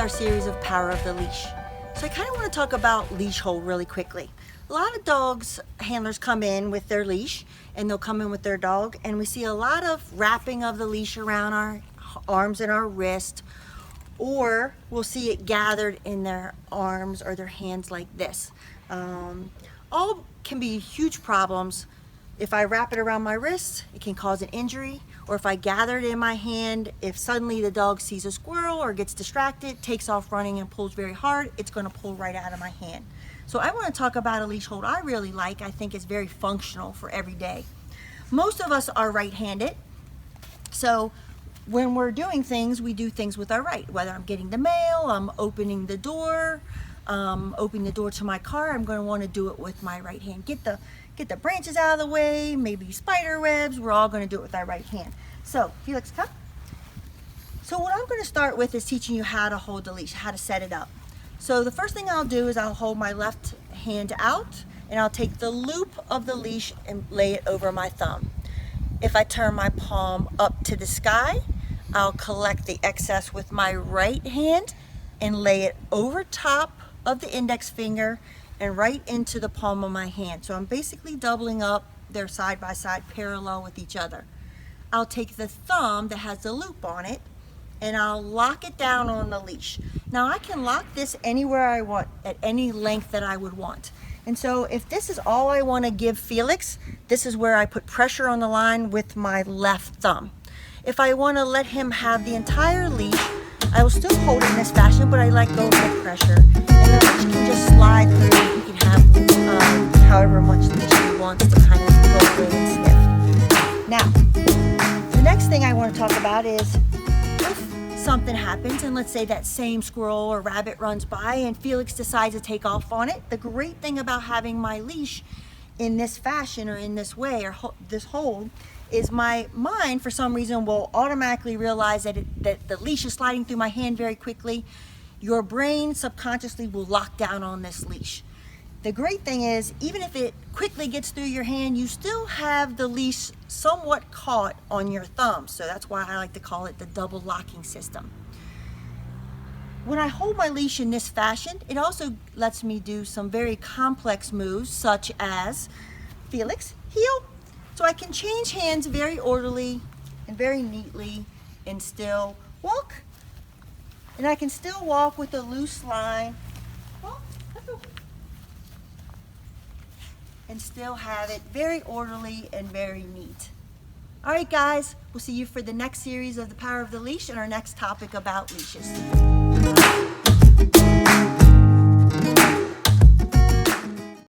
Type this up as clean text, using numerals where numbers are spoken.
our series of Power of the Leash. So I kind of want to talk about leash hold really quickly. A lot of dogs, handlers come in with their leash and they'll come in with their dog, and we see a lot of wrapping of the leash around our arms and our wrist, or we'll see it gathered in their arms or their hands like this. All can be huge problems. If I wrap it around my wrist, it can cause an injury, or if I gather it in my hand, if suddenly the dog sees a squirrel or gets distracted, takes off running and pulls very hard, it's going to pull right out of my hand. So I want to talk about a leash hold I really like. I think it's very functional for every day. Most of us are right-handed, so when we're doing things, we do things with our right. Whether I'm getting the mail, I'm opening the door to my car, I'm going to want to do it with my right hand. Get the branches out of the way, maybe spider webs, we're all going to do it with our right hand. So Felix, come. So what I'm going to start with is teaching you how to hold the leash, how to set it up. So the first thing I'll do is I'll hold my left hand out and I'll take the loop of the leash and lay it over my thumb. If I turn my palm up to the sky, I'll collect the excess with my right hand and lay it over top of the index finger and right into the palm of my hand. So I'm basically doubling up. They're side by side, parallel with each other. I'll take the thumb that has the loop on it and I'll lock it down on the leash. Now I can lock this anywhere I want, at any length that I would want. And so if this is all I want to give Felix, this is where I put pressure on the line with my left thumb. If I want to let him have the entire leash, I will still hold it in this fashion, but I let go of the pressure. And the leash can just slide through. He can have however much leash he wants to kind of go away and sniff. Now, the next thing I want to talk about is if something happens, and let's say that same squirrel or rabbit runs by and Felix decides to take off on it, the great thing about having my leash in this fashion or in this way or this hold is my mind for some reason will automatically realize that the leash is sliding through my hand very quickly. Your brain subconsciously will lock down on this leash. The great thing is, even if it quickly gets through your hand, you still have the leash somewhat caught on your thumb. So that's why I like to call it the double locking system. When I hold my leash in this fashion, it also lets me do some very complex moves, such as Felix, heel. So I can change hands very orderly and very neatly and still walk. And I can still walk with a loose line. And still have it very orderly and very neat. All right, guys, we'll see you for the next series of The Power of the Leash and our next topic about leashes.